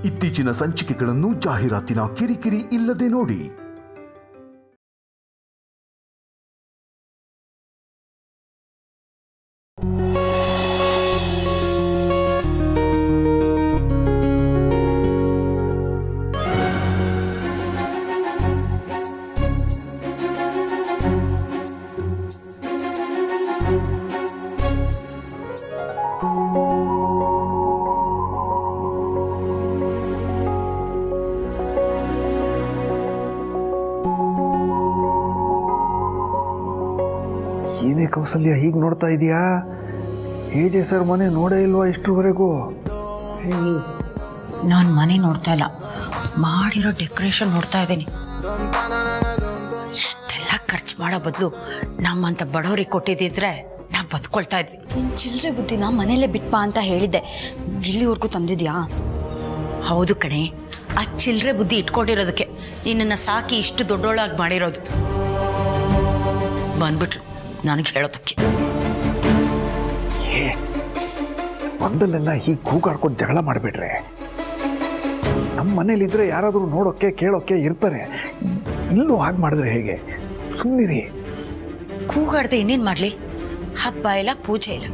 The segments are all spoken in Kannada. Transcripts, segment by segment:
ಇತ್ತೀಚಿನ ಸಂಚಿಕೆಗಳನ್ನು ಜಾಹೀರಾತಿನ ಕಿರಿಕಿರಿ ಇಲ್ಲದೆ ನೋಡಿ. ಏನೇ ಕೌಸಲ್ಯ ಹೀಗೆ ನೋಡ್ತಾ ಇದೀಯಾ? ಹೇಜೆ ಸರ್ ಮನೆ ನೋಡೇ ಇಲ್ವಾ ಇಷ್ಟರವರೆಗೂ? ನಾನು ಮನೆ ನೋಡ್ತಾ ಇಲ್ಲ, ಮಾಡಿರೋ ಡೆಕೋರೇಷನ್ ನೋಡ್ತಾ ಇದ್ದೀನಿ. ಇಷ್ಟೆಲ್ಲ ಖರ್ಚು ಮಾಡೋ ಬದಲು ನಮ್ಮಂತ ಬಡವರಿಗೆ ಕೊಟ್ಟಿದ್ದಿದ್ರೆ ನಾವು ಬದುಕೊಳ್ತಾ ಇದ್ವಿ. ನಿನ್ನ ಚಿಲ್ಲರೆ ಬುದ್ಧಿನ ಮನೇಲೆ ಬಿಟ್ಬಾ ಅಂತ ಹೇಳಿದ್ದೆ, ಇಲ್ಲಿವರೆಗೂ ತಂದಿದ್ಯಾ? ಹೌದು ಕಣೆ, ಆ ಚಿಲ್ಲರೆ ಬುದ್ಧಿ ಇಟ್ಕೊಂಡಿರೋದಕ್ಕೆ ನಿನ್ನನ್ನು ಸಾಕಿ ಇಷ್ಟು ದೊಡ್ಡೋಳಾಗಿ ಮಾಡಿರೋದು. ಬಂದ್ಬಿಟ್ಲು ನನಗೆ ಹೇಳೋದಕ್ಕೆ. ಒಂದಲ್ಲೆಲ್ಲ ಹೀಗೆ ಕೂಗಾಡ್ಕೊಂಡು ಜಗಳ ಮಾಡಿಬಿಟ್ರೆ ನಮ್ಮ ಮನೇಲಿದ್ರೆ ಯಾರಾದರೂ ನೋಡೋಕ್ಕೆ ಕೇಳೋಕ್ಕೆ ಇರ್ತಾರೆ. ಇಲ್ಲೂ ಹಾಗೆ ಮಾಡಿದ್ರೆ ಹೇಗೆ? ಸುಮ್ಮನಿರಿ. ಕೂಗಾಡ್ದೆ ಇನ್ನೇನು ಮಾಡಲಿ? ಹಬ್ಬ ಇಲ್ಲ, ಪೂಜೆ ಇಲ್ಲ,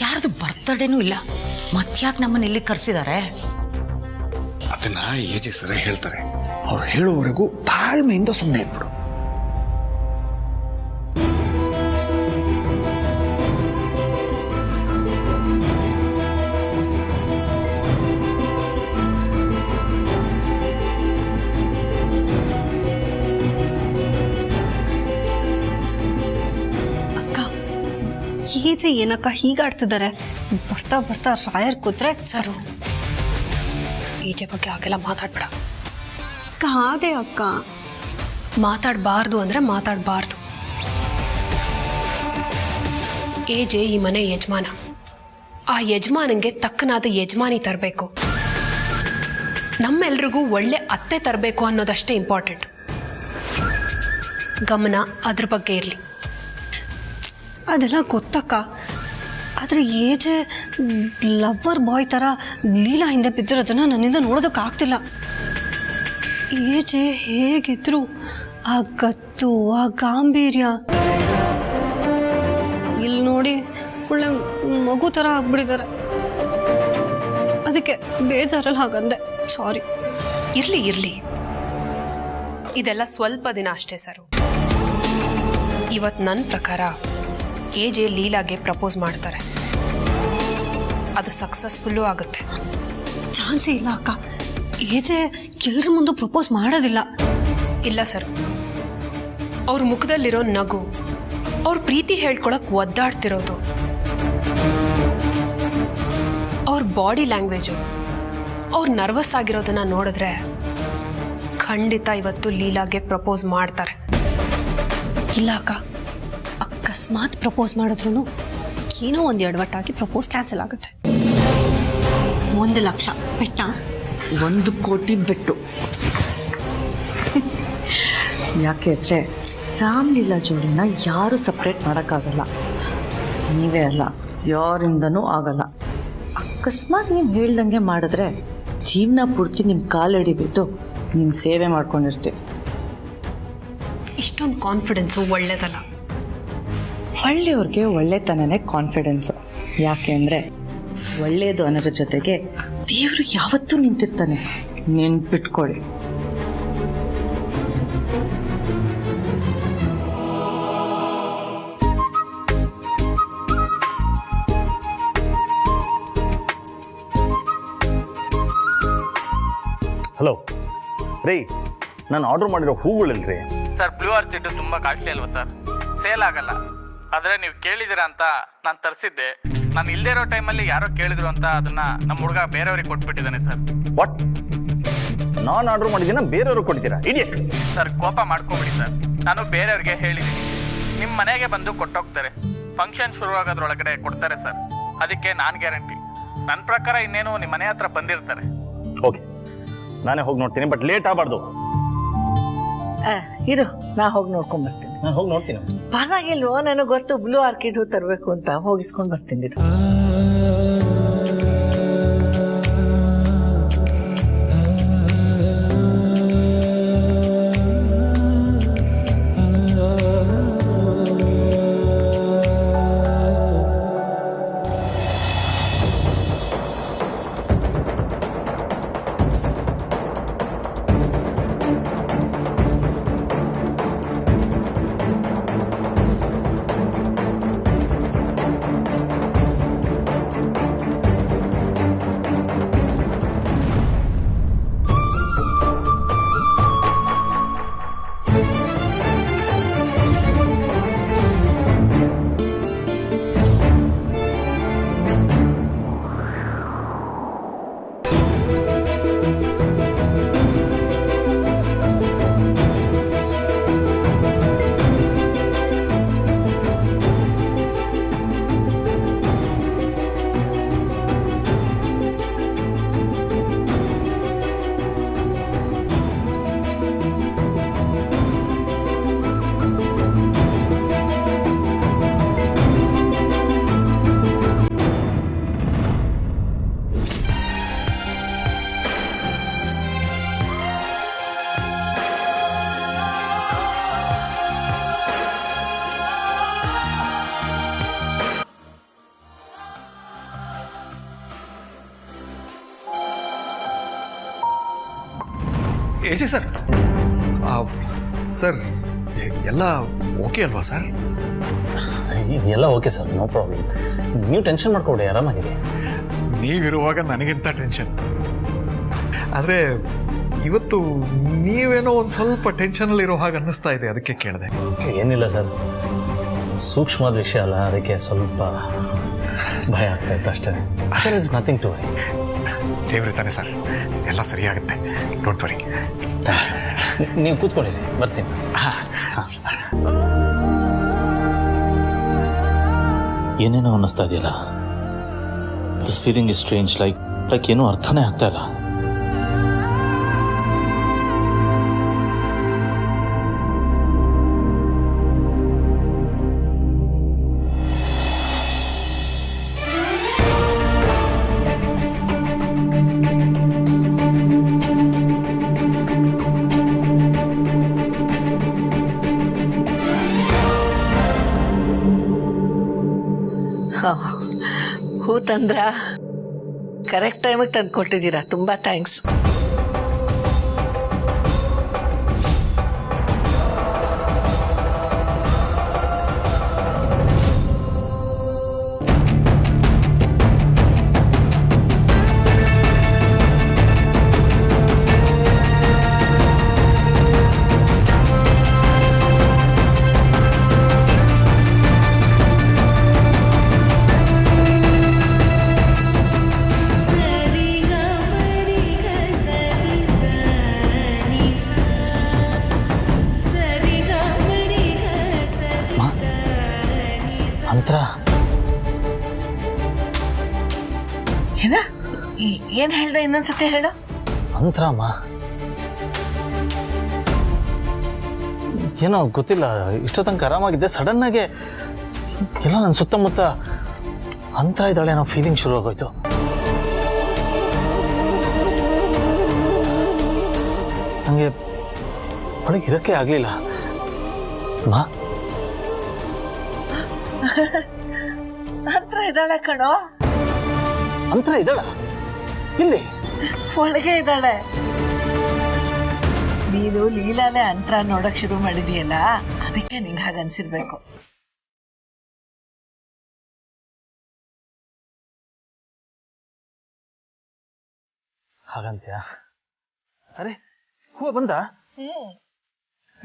ಯಾರ್ದು ಬರ್ತಡೇನೂ ಇಲ್ಲ, ಮತ್ತ್ಯಾಕೆ ನಮ್ಮನ್ನ ಇಲ್ಲಿ ಕರೆಸಿದ್ದಾರೆ? ಅದನ್ನ ಏಜೆ ಸರ ಹೇಳ್ತಾರೆ. ಅವ್ರು ಹೇಳೋವರೆಗೂ ತಾಳ್ಮೆಯಿಂದ ಸುಮ್ಮನೆ ಇದ್ಬಿಡು. ಈಜೆ ಏನಕ್ಕ ಹೀಗಾಡ್ತಿದ್ದಾರೆ? ಬರ್ತಾ ಬರ್ತಾ ರಾಯರ್ ಕೂತ್ರೆ ಸರು. ಈಜೆ ಬಗ್ಗೆ ಹಾಗೆಲ್ಲ ಮಾತಾಡ್ಬೇಡ. ಕಾದೆ ಅಕ್ಕ, ಮಾತಾಡಬಾರ್ದು ಅಂದ್ರೆ ಮಾತಾಡಬಾರ್ದು. ಏಜೆ ಈ ಮನೆ ಯಜಮಾನ. ಆ ಯಜಮಾನಂಗೆ ತಕ್ಕನಾದ ಯಜಮಾನಿ ತರಬೇಕು. ನಮ್ಮೆಲ್ರಿಗೂ ಒಳ್ಳೆ ಅತ್ತೆ ತರಬೇಕು ಅನ್ನೋದಷ್ಟೇ ಇಂಪಾರ್ಟೆಂಟ್. ಗಮನ ಅದ್ರ ಬಗ್ಗೆ ಇರಲಿ. ಅದೆಲ್ಲ ಗೊತ್ತಕ್ಕ, ಆದರೆ ಏಜೆ ಲವ್ವರ್ ಬಾಯ್ ಥರ ಲೀಲಾ ಹಿಂದೆ ಬಿದ್ದಿರೋದನ್ನ ನನ್ನಿಂದ ನೋಡೋದಕ್ಕಾಗ್ತಿಲ್ಲ. ಏಜೆ ಹೇಗಿದ್ರು ಆ ಗತ್ತು, ಆ ಗಾಂಭೀರ್ಯ ಇಲ್ಲಿ ನೋಡಿ ಒಳ್ಳೆ ಮಗು ಥರ ಆಗ್ಬಿಟ್ಟಿದ್ದಾರೆ. ಅದಕ್ಕೆ ಬೇಜಾರಲ್ಲಿ ಹಾಗಂದೆ, ಸಾರಿ. ಇರ್ಲಿ ಇರ್ಲಿ, ಇದೆಲ್ಲ ಸ್ವಲ್ಪ ದಿನ ಅಷ್ಟೇ ಸರ್. ಇವತ್ತು ನನ್ನ ಪ್ರಕಾರ ಏಜೆ ಲೀಲಾಗೆ ಪ್ರಪೋಸ್ ಮಾಡ್ತಾರೆ. ಅದು ಸಕ್ಸಸ್ಫುಲ್ಲು ಆಗುತ್ತೆ. ಚಾನ್ಸೇ ಇಲ್ಲ ಅಕ್ಕ, ಏಜೆ ಎಲ್ಲರ ಮುಂದೆ ಪ್ರಪೋಸ್ ಮಾಡೋದಿಲ್ಲ. ಇಲ್ಲ ಸರ್, ಅವ್ರ ಮುಖದಲ್ಲಿರೋ ನಗು, ಅವ್ರ ಪ್ರೀತಿ ಹೇಳ್ಕೊಳಕ್ ಒದ್ದಾಡ್ತಿರೋದು, ಅವ್ರ ಬಾಡಿ ಲ್ಯಾಂಗ್ವೇಜು, ಅವ್ರು ನರ್ವಸ್ ಆಗಿರೋದನ್ನ ನೋಡಿದ್ರೆ ಖಂಡಿತ ಇವತ್ತು ಲೀಲಾಗೆ ಪ್ರಪೋಸ್ ಮಾಡ್ತಾರೆ. ಇಲ್ಲ ಅಕ್ಕ, ಅಕಸ್ಮಾತ್ ಪ್ರಪೋಸ್ ಮಾಡಿದ್ರು ಏನೋ ಒಂದು ಎಡವಟ್ಟಾಗಿ ಪ್ರಪೋಸ್ ಕ್ಯಾನ್ಸಲ್ ಆಗುತ್ತೆ. 1 ಲಕ್ಷ ಬೆಟ್ಟ, 1 ಕೋಟಿ ಬೆಟ್ಟು. ಯಾಕೆ ಅಂದರೆ ರಾಮ್ಲೀಲಾ ಜೋಡಿನ ಯಾರು ಸಪ್ರೇಟ್ ಮಾಡೋಕ್ಕಾಗಲ್ಲ. ನೀವೇ ಅಲ್ಲ, ಯಾರಿಂದನೂ ಆಗಲ್ಲ. ಅಕಸ್ಮಾತ್ ನೀವು ಹೇಳ್ದಂಗೆ ಮಾಡಿದ್ರೆ ಜೀವನ ಪೂರ್ತಿ ನಿಮ್ಮ ಕಾಲಡಿ ಬಿದ್ದು ನಿಮ್ಮ ಸೇವೆ ಮಾಡ್ಕೊಂಡಿರ್ತೀವಿ. ಇಷ್ಟೊಂದು ಕಾನ್ಫಿಡೆನ್ಸು ಒಳ್ಳೇದಲ್ಲ. ಒಳ್ಳೆಯವ್ರಿಗೆ ಒಳ್ಳೆತನನೇ ಕಾನ್ಫಿಡೆನ್ಸು. ಯಾಕೆ ಅಂದರೆ ಒಳ್ಳೆಯದು ಅನ್ನೋದ್ರ ಜೊತೆಗೆ ದೇವರು ಯಾವತ್ತೂ ನಿಂತಿರ್ತಾನೆ, ನೆನ್ಪಿಟ್ಕೊಳ್ಳಿ. ಹಲೋ ರೀ, ನಾನು ಆರ್ಡರ್ ಮಾಡಿರೋ ಹೂಗಳಿಲ್ರಿ ಸರ್. ಬ್ಲೂ ಆರ್ಚಿಡ್ ತುಂಬ ಕಾಸ್ಟ್ಲಿ ಅಲ್ವಾ ಸರ್? ಸೇಲ್ ಆಗಲ್ಲ. ಆದರೆ ನೀವು ಕೇಳಿದ್ದೀರಾ ಅಂತ ನಾನು ತರಿಸಿದ್ದೆ. ನಾನು ಇಲ್ಲದೇ ಇರೋ ಟೈಮಲ್ಲಿ ಯಾರೋ ಕೇಳಿದ್ರು ಅಂತ ಅದನ್ನು ನಮ್ಮ ಹುಡುಗ ಬೇರೆಯವ್ರಿಗೆ ಕೊಟ್ಬಿಟ್ಟಿದ್ದಾನೆ ಸರ್. ವಾಟ್? ನಾನು ಆರ್ಡರ್ ಮಾಡಿದ್ದೀನ ಬೇರೆಯವ್ರಿಗೆ ಕೊಡ್ತೀರಾ? ಇಡಿಯಟ್ ಸರ್, ಕೋಪ ಮಾಡ್ಕೊಬಿಡಿ ಸರ್. ನಾನು ಬೇರೆಯವ್ರಿಗೆ ಹೇಳಿದ್ದೀನಿ, ನಿಮ್ಮ ಮನೆಗೆ ಬಂದು ಕೊಟ್ಟೋಗ್ತಾರೆ. ಫಂಕ್ಷನ್ ಶುರುವಾಗೋದ್ರೊಳಗಡೆ ಕೊಡ್ತಾರೆ ಸರ್. ಅದಕ್ಕೆ ನಾನು ಗ್ಯಾರಂಟಿ. ನನ್ನ ಪ್ರಕಾರ ಇನ್ನೇನು ನಿಮ್ಮ ಮನೆ ಹತ್ರ ಬಂದಿರ್ತಾರೆ. ಓಕೆ, ನಾನೇ ಹೋಗಿ ನೋಡ್ತೀನಿ, ಬಟ್ ಲೇಟ್ ಆಗಬಾರ್ದು. ಇರು, ನಾ ಹೋಗಿ ನೋಡ್ಕೊಂಡ್ ಬರ್ತೀನಿ. ನಾನು ಹೋಗಿ ನೋಡ್ತೀನಿ. ಪರವಾಗಿಲ್ವೋ, ನನಗೆ ಗೊತ್ತು ಬ್ಲೂ ಆರ್ಕಿಡ್ ಹೂ ತರಬೇಕು ಅಂತ. ಹೋಗಿಸ್ಕೊಂಡು ಬರ್ತೀನಿ. ಏಜೆ ಸರ್ ಸರ್ ಎಲ್ಲ ಓಕೆ ಅಲ್ವಾ ಸರ್? ಎಲ್ಲ ಓಕೆ ಸರ್, ನೋ ಪ್ರಾಬ್ಲಮ್. ನೀವು ಟೆನ್ಷನ್ ಮಾಡ್ಕೊಡಿ, ಆರಾಮಾಗಿದೆ. ನೀವಿರುವಾಗ ನನಗಿಂತ ಟೆನ್ಷನ್. ಆದರೆ ಇವತ್ತು ನೀವೇನೋ ಒಂದು ಸ್ವಲ್ಪ ಟೆನ್ಷನಲ್ಲಿ ಇರೋ ಹಾಗೆ ಅನ್ನಿಸ್ತಾ ಇದೆ, ಅದಕ್ಕೆ ಕೇಳಿದೆ. ಏನಿಲ್ಲ ಸರ್, ಸೂಕ್ಷ್ಮವಾದ ವಿಷಯ ಅಲ್ಲ, ಅದಕ್ಕೆ ಸ್ವಲ್ಪ ಭಯ ಆಗ್ತಾ ಇತ್ತು ಅಷ್ಟೇ. There is nothing to worry. ದೇವ್ರೆ ತಾನೆ ಸರ್, ಎಲ್ಲ ಸರಿಯಾಗುತ್ತೆ, ಡೋಂಟ್ ವರಿ. ನೀವು ಕೂತ್ಕೊಂಡಿರಿ, ಬರ್ತೀನಿ. ಏನೇನೋ ಅನ್ನಿಸ್ತಾ ಇದೆಯಲ್ಲ, this feeling is strange, like ಏನೂ ಅರ್ಥನೇ ಆಗ್ತಾ ಇಲ್ಲ. ಹೂ ತಂದ್ರ ಕರೆಕ್ಟ್ ಟೈಮಿಗೆ ತಂದು ಕೊಟ್ಟಿದ್ದೀರಾ, ತುಂಬ ಥ್ಯಾಂಕ್ಸ್. ಏನ್ ಹೇಳ್ದೆ, ಇನ್ನೊಂದ್ಸತಿ ಹೇಳು. ಅಂತರಮ್ಮ, ಏನೋ ಗೊತ್ತಿಲ್ಲ, ಇಷ್ಟೋ ತನಕ ಆರಾಮಾಗಿದ್ದೆ, ಸಡನ್ ಆಗಿ ಎಲ್ಲ ನನ್ನ ಸುತ್ತಮುತ್ತ ಅಂತರ ಇದ್ದಾಳೆ ಅನ್ನೋ ಫೀಲಿಂಗ್ ಶುರು ಆಗೋಯ್ತು. ನನಗೆ ಒಳಗೆ ಇರೋಕ್ಕೆ ಆಗಲಿಲ್ಲ. ಮಾ ಅಂತರ ಇದ್ದಾಳೆ ಕಣೋ. ಅಂತರ ಇದ್ದಾಳ? ಇಲ್ಲಿ ಒಳಗೆ ಇದ್ದಾಳೆ. ನೀನು ಲೀಲಾಲೆ ಅಂತರ ನೋಡಕ್ ಶುರು ಮಾಡಿದೀಯಲ್ಲ, ಅದಕ್ಕೆ ನಿಂಗೆ ಹಾಗೆ ಅನ್ಸಿರ್ಬೇಕು. ಹಾಗಂತ್ಯಾ? ಅರೆ, ಹೂವ ಬಂದ?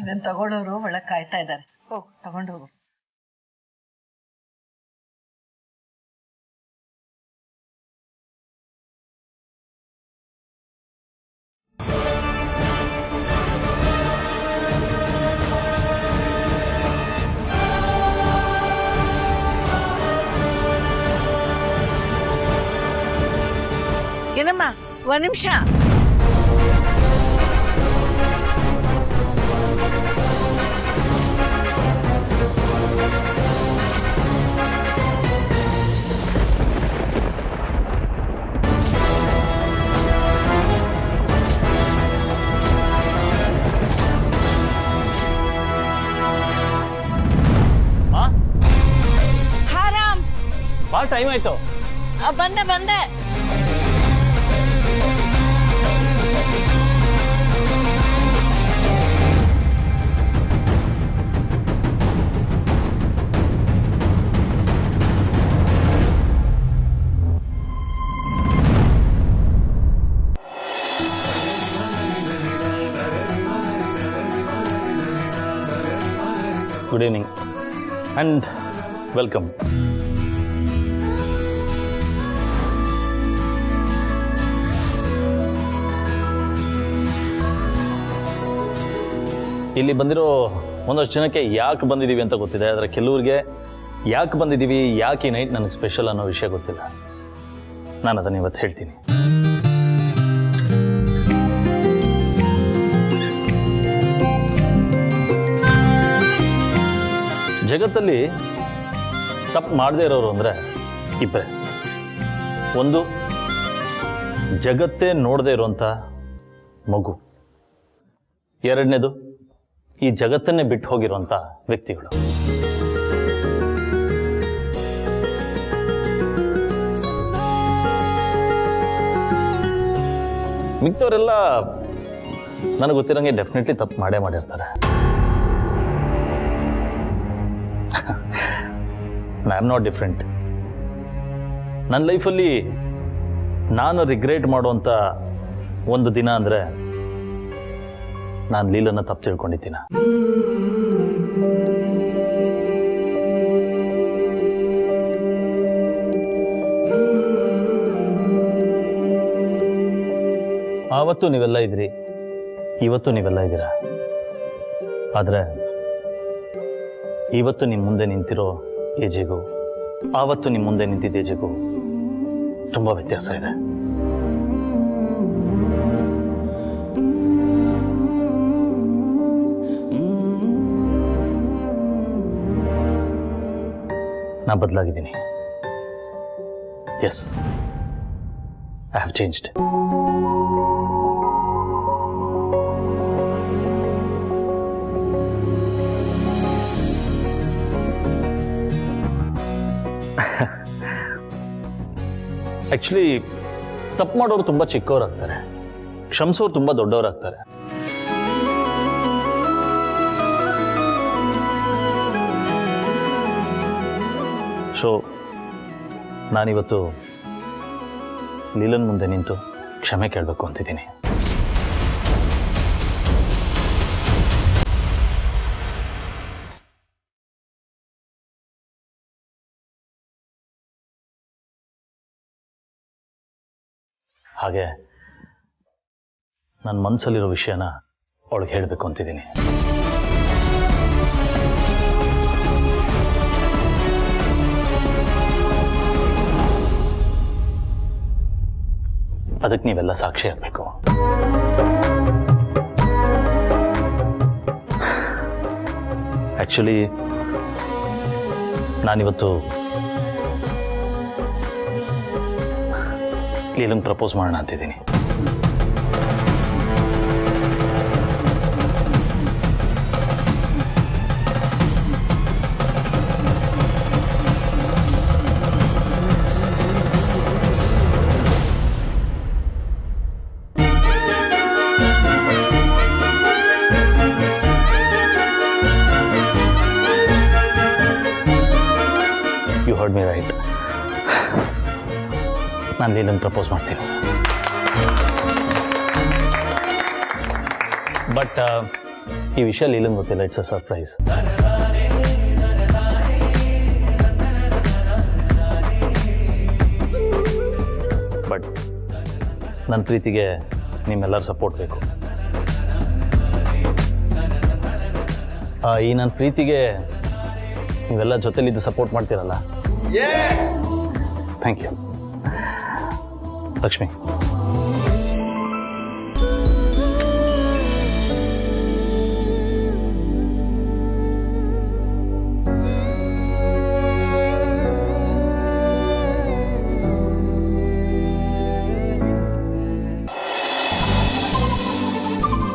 ಇದನ್ನ ತಗೊಳ್ಳೋರು ಒಳಗ್ ಕಾಯ್ತಾ ಇದ್ದಾರೆ. ಹೋಗ್ ತಗೊಂಡು ಹೋಗು. ಏನಮ್ಮ, ಒಂದ್ ನಿಮಿಷ. ಹಾರಾಮ್, ಭಾಳ ಟೈಮ್ ಆಯ್ತು. ಬಂದೆ ಬಂದೆ. Good evening and welcome. ಇಲ್ಲಿ ಬಂದಿರೋ ಒಂದಷ್ಟು ಜನಕ್ಕೆ ಯಾಕೆ ಬಂದಿದ್ದೀವಿ ಅಂತ ಗೊತ್ತಿದೆ, ಆದರೆ ಕೆಲವ್ರಿಗೆ ಯಾಕೆ ಬಂದಿದ್ದೀವಿ, ಯಾಕೆ ಈ ನೈಟ್ ನನಗೆ ಸ್ಪೆಷಲ್ ಅನ್ನೋ ವಿಷಯ ಗೊತ್ತಿಲ್ಲ. ನಾನು ಅದನ್ನು ಇವತ್ತು ಹೇಳ್ತೀನಿ. ಜಗತ್ತಲ್ಲಿ ತಪ್ಪು ಮಾಡದೇ ಇರೋರು ಅಂದರೆ ಇಬ್ಬರೇ. ಒಂದು, ಜಗತ್ತೇ ನೋಡದೇ ಇರುವಂಥ ಮಗು. ಎರಡನೇದು, ಈ ಜಗತ್ತನ್ನೇ ಬಿಟ್ಟು ಹೋಗಿರುವಂಥ ವ್ಯಕ್ತಿಗಳು. ಮಿಕ್ತವರೆಲ್ಲ ನನಗೆ ಗೊತ್ತಿರೋಂಗೆ ಡೆಫಿನೆಟ್ಲಿ ತಪ್ಪು ಮಾಡೇ ಮಾಡಿರ್ತಾರೆ. I am not different. ನನ್ನ ಲೈಫಲ್ಲಿ ನಾನು ರಿಗ್ರೆಟ್ ಮಾಡುವಂಥ ಒಂದು ದಿನ ಅಂದರೆ ನಾನು ಲೀಲನ್ನ ತಪ್ಪು ತಿಳ್ಕೊಂಡಿದ್ದೀನ. ಆವತ್ತು ನೀವೆಲ್ಲ ಇದ್ರಿ, ಇವತ್ತು ನೀವೆಲ್ಲ ಇದ್ದೀರಾ. ಆದರೆ ಇವತ್ತು ನಿಮ್ಮ ಮುಂದೆ ನಿಂತಿರೋ ಏಜಿಗೂ ಆವತ್ತು ನಿಮ್ಮ ಮುಂದೆ ನಿಂತಿದ್ದ ಏಜಿಗೂ ತುಂಬ ವ್ಯತ್ಯಾಸ ಇದೆ. ನಾ ಬದಲಾಗಿದ್ದೀನಿ. Yes, I have changed. Actually ತಪ್ಪು ಮಾಡೋರು ತುಂಬ ಚಿಕ್ಕವರಾಗ್ತಾರೆ, ಕ್ಷಮಿಸೋರು ತುಂಬ ದೊಡ್ಡವರಾಗ್ತಾರೆ. ಸೊ ನಾನಿವತ್ತು ಲೀಲನ್ ಮುಂದೆ ನಿಂತು ಕ್ಷಮೆ ಕೇಳಬೇಕು ಅಂತಿದ್ದೀನಿ. ಹಾಗೆ ನನ್ನ ಮನಸ್ಸಲ್ಲಿರೋ ವಿಷಯನ ಅವಳಿಗೆ ಹೇಳಬೇಕು ಅಂತಿದ್ದೀನಿ. ಅದಕ್ಕೆ ನೀವೆಲ್ಲ ಸಾಕ್ಷಿ ಆಗಬೇಕು. ಆ್ಯಕ್ಚುಲಿ ನಾನಿವತ್ತು ಲೀಲಂಗೆ ಪ್ರಪೋಸ್ ಮಾಡೋಣ ಅಂತಿದ್ದೀನಿ. You heard me right. ನಾನು ಲೀಲಂಗೆ ಪ್ರಪೋಸ್ ಮಾಡ್ತೀನಿ. ಬಟ್ ಈ ವಿಷಯ ಲೀಲಂಗೆ ಗೊತ್ತಿಲ್ಲ. It's a surprise. ಬಟ್ ನನ್ನ ಪ್ರೀತಿಗೆ ನಿಮ್ಮೆಲ್ಲರ ಸಪೋರ್ಟ್ ಬೇಕು. ಈ ನನ್ನ ಪ್ರೀತಿಗೆ ನೀವೆಲ್ಲ ಜೊತೆಲಿದ್ದು ಸಪೋರ್ಟ್ ಮಾಡ್ತೀರಲ್ಲ, ಥ್ಯಾಂಕ್ ಯು. ಲಕ್ಷ್ಮಿ,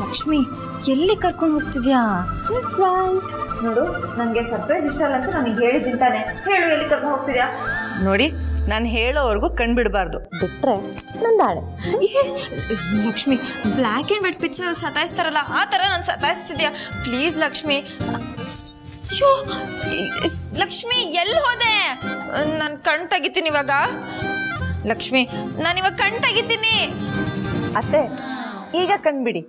ಲಕ್ಷ್ಮಿ, ಎಲ್ಲಿ ಕರ್ಕೊಂಡು ಹೋಗ್ತಿದ್ಯಾ? ನೋಡು, ನನಗೆ ಸರ್ಪ್ರೈಸ್ ಇಷ್ಟ ಅಲ್ಲ ಅಂತ ನನಗೆ ಹೇಳಿದ್ದಿಂತಾನೆ. ಹೇಳು, ಎಲ್ಲಿ ಕರ್ಕೊಂಡು ಹೋಗ್ತಿದ್ಯಾ? ನೋಡಿ, ನಾನು ಹೇಳೋವರೆಗೂ ಕಣ್ಬಿಡಬಾರ್ದು, ಬಿಟ್ರೆ ನಂದಾಳೆ. Lakshmi, black and white picture ಸತಾಯಿಸ್ತಾರಲ್ಲ, ಆ ಥರ ನಾನು ಸತಾಯಿಸ್ತಿದ್ಯಾ? ಪ್ಲೀಸ್ ಲಕ್ಷ್ಮಿ. ಅಯ್ಯೋ ಲಕ್ಷ್ಮಿ, ಎಲ್ಲಿ ಹೋದೆ? ನಾನು ಕಣ್ ತೆಗಿತೀನಿ ಇವಾಗ. ಲಕ್ಷ್ಮಿ, ನಾನಿವಾಗ ಕಣ್ ತೆಗಿತೀನಿ. ಅತ್ತೆ, ಈಗ ಕಣ್ಬಿಡಿ.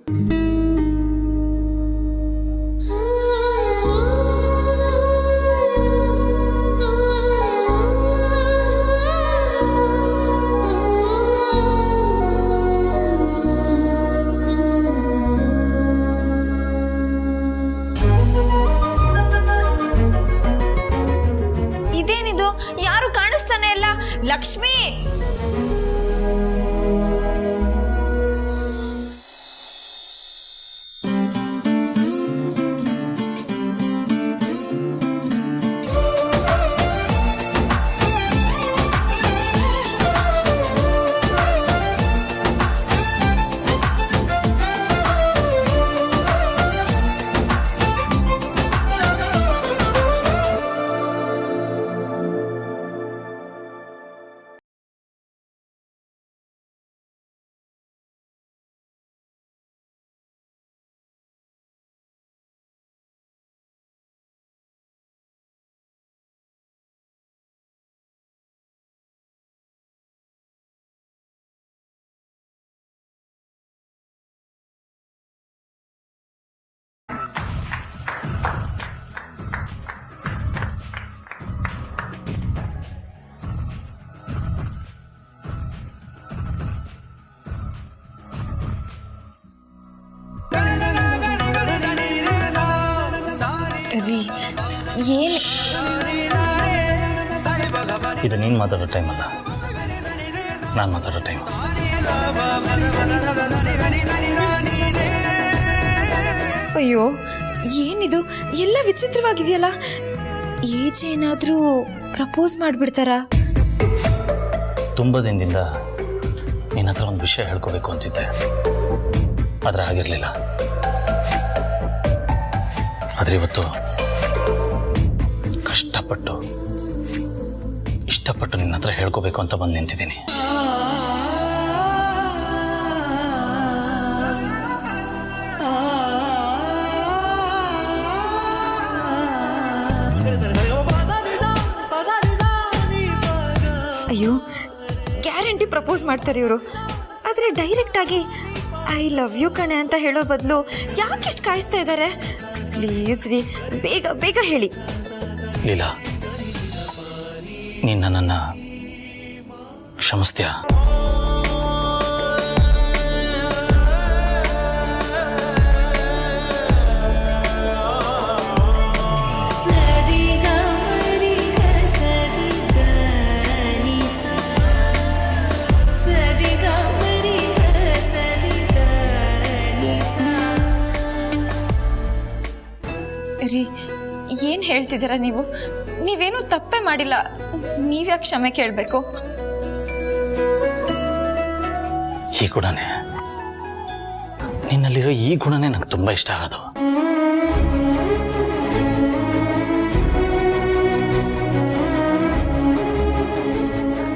ಇದೇನಿದು? ಯಾರು ಕಾಣಿಸ್ತಾನೆ ಇಲ್ಲ. ಲಕ್ಷ್ಮಿ, ರೀ ಏನು ಇದು ನೀನು ಮಾತಾಡೋ ಟೈಮ್ ಅಲ್ಲ, ನಾನು ಮಾತಾಡೋ ಟೈಮ್. ಅಯ್ಯೋ ಏನಿದು ಎಲ್ಲ ವಿಚಿತ್ರವಾಗಿದೆಯಲ್ಲ. ಏಜ್ ಏನಾದರೂ ಪ್ರಪೋಸ್ ಮಾಡಿಬಿಡ್ತಾರಾ? ತುಂಬ ದಿನದಿಂದ ನಿನ್ನ ಹತ್ರ ಒಂದು ವಿಷಯ ಹೇಳ್ಕೋಬೇಕು ಅಂತಿದ್ದೆ, ಆದರೆ ಆಗಿರಲಿಲ್ಲ. ಆದರೆ ಇವತ್ತು ಕಷ್ಟಪಟ್ಟು ಇಷ್ಟಪಟ್ಟು ನಿನ್ನ ಹತ್ರ ಹೇಳ್ಕೋಬೇಕು ಅಂತ ಬಂದು ನಿಂತಿದ್ದೀನಿ. ಅಯ್ಯೋ ಗ್ಯಾರಂಟಿ ಪ್ರಪೋಸ್ ಮಾಡ್ತಾರೆ ಇವರು. ಆದರೆ ಡೈರೆಕ್ಟಾಗಿ ಐ ಲವ್ ಯು ಕಣೆ ಅಂತ ಹೇಳೋ ಬದಲು ಯಾಕೆಷ್ಟು ಕಾಯಿಸ್ತಾ ಇದ್ದಾರೆ? ಪ್ಲೀಸ್ ರೀ, ಬೇಗ ಬೇಗ ಹೇಳಿ. ಲೀಲಾ, ನೀನು ನನ್ನನ್ನು ಕ್ಷಮಿಸ್ತೀಯಾ? ರೀ ಏನು ಹೇಳ್ತಿದ್ದೀರಾ ನೀವು? ನೀವೇನೂ ತಪ್ಪೇ ಮಾಡಿಲ್ಲ, ನೀವ್ಯಾಕೆ ಕ್ಷಮೆ ಕೇಳಬೇಕು? ಈ ಗುಣನೇ, ನಿನ್ನಲ್ಲಿರೋ ಈ ಗುಣನೇ ನಂಗೆ ತುಂಬ ಇಷ್ಟ ಆಗೋದು.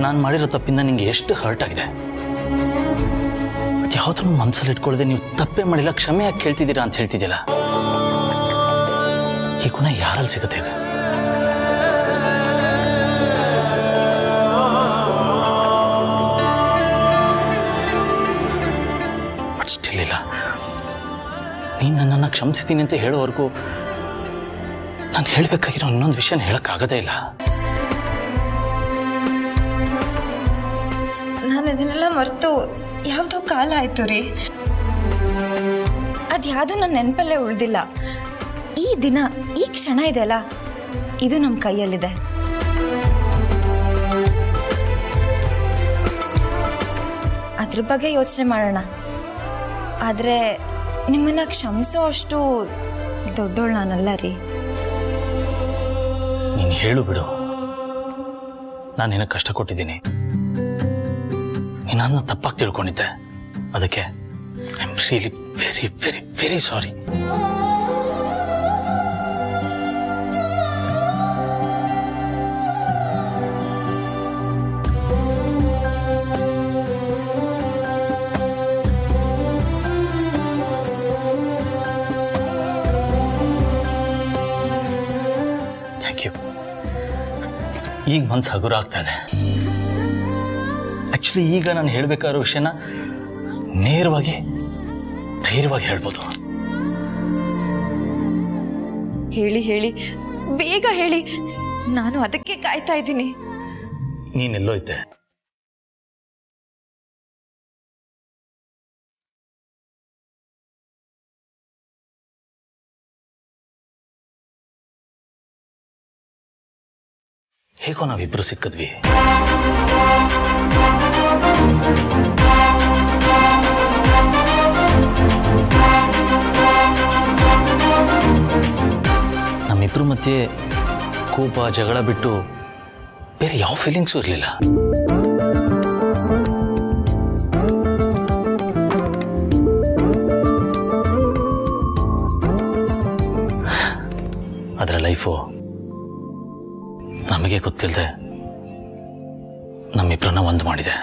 ನಾನು ಮಾಡಿರೋ ತಪ್ಪಿಂದ ನಿಂಗೆ ಎಷ್ಟು ಹರ್ಟ್ ಆಗಿದೆ. ಅದು ಯಾವುದನ್ನು ಮನಸ್ಸಲ್ಲಿ ಇಟ್ಕೊಳ್ಳದೆ ನೀವು ತಪ್ಪೇ ಮಾಡಿಲ್ಲ, ಕ್ಷಮೆ ಯಾಕೆ ಕೇಳ್ತಿದ್ದೀರಾ ಅಂತ ಹೇಳ್ತಿದ್ದಿಲ್ಲ. ಈ ಗುಣ ಯಾರಲ್ಲಿ ಸಿಗುತ್ತೆ? ಬಟ್ ಸ್ಟಿಲ್ ಇಲ್ಲ, ನೀನು ನನ್ನನ್ನು ಕ್ಷಮಿಸಿದ್ದೀನಿ ಅಂತ ಹೇಳೋವರೆಗೂ ನಾನು ಹೇಳಬೇಕಾಗಿರೋ ಇನ್ನೊಂದು ವಿಷಯನ ಹೇಳೋಕ್ಕಾಗದೇ ಇಲ್ಲ. ನಾನು ಇದನ್ನೆಲ್ಲ ಮರೆತು ಯಾವುದೋ ಕಾಲ ಆಯಿತು ರೀ. ಅದು ಯಾವುದೂ ನನ್ನ ನೆನಪಲ್ಲೇ ಉಳಿದಿಲ್ಲ. ಈ ದಿನ, ಈ ಕ್ಷಣ ಇದೆಯಲ್ಲ, ಇದು ನಮ್ಮ ಕೈಯಲ್ಲಿದೆ. ಅದ್ರ ಬಗ್ಗೆ ಯೋಚನೆ ಮಾಡೋಣ. ಆದರೆ ನಿಮ್ಮನ್ನ ಕ್ಷಮಿಸೋ ಅಷ್ಟು ದೊಡ್ಡೋಳು ನಾನಲ್ಲ ರೀ. ನೀನು ಹೇಳು ಬಿಡು, ನಾನು ನಿನಗೆ ಕಷ್ಟ ಕೊಟ್ಟಿದ್ದೀನಿ, ನೀನು ತಪ್ಪಾಗಿ ತಿಳ್ಕೊಂಡಿದ್ದೆ. ಅದಕ್ಕೆ I am really very very very sorry. Thank you. ಈಗ ಮನಸ್ಸು ಹಗುರ ಆಗ್ತಾ ಇದೆ. ಆಕ್ಚುಲಿ ಈಗ ನಾನು ಹೇಳಬೇಕಾಗಿರೋ ವಿಷಯನ ನೇರವಾಗಿ ಧೈರ್ಯವಾಗಿ ಹೇಳ್ಬೋದು. ಹೇಳಿ ಹೇಳಿ, ಬೇಗ ಹೇಳಿ, ನಾನು ಅದಕ್ಕೆ ಕಾಯ್ತಾ ಇದ್ದೀನಿ. ನೀನೆಲ್ಲೋ ಇದ್ದೆ? ಹೇಗೋ ನಾವಿಬ್ರು ಸಿಕ್ಕಿದ್ವಿ. ನಮ್ಮಿಬ್ರು ಮಧ್ಯೆ ಕೋಪ ಜಗಳ ಬಿಟ್ಟು ಬೇರೆ ಯಾವ ಫೀಲಿಂಗ್ಸು ಇರಲಿಲ್ಲ. ಅದರ ಲೈಫು ನಮಗೆ ಗೊತ್ತಿಲ್ಲದೆ ನಮ್ಮಿಬ್ರನ್ನ ಒಂದು ಮಾಡಿದೆ.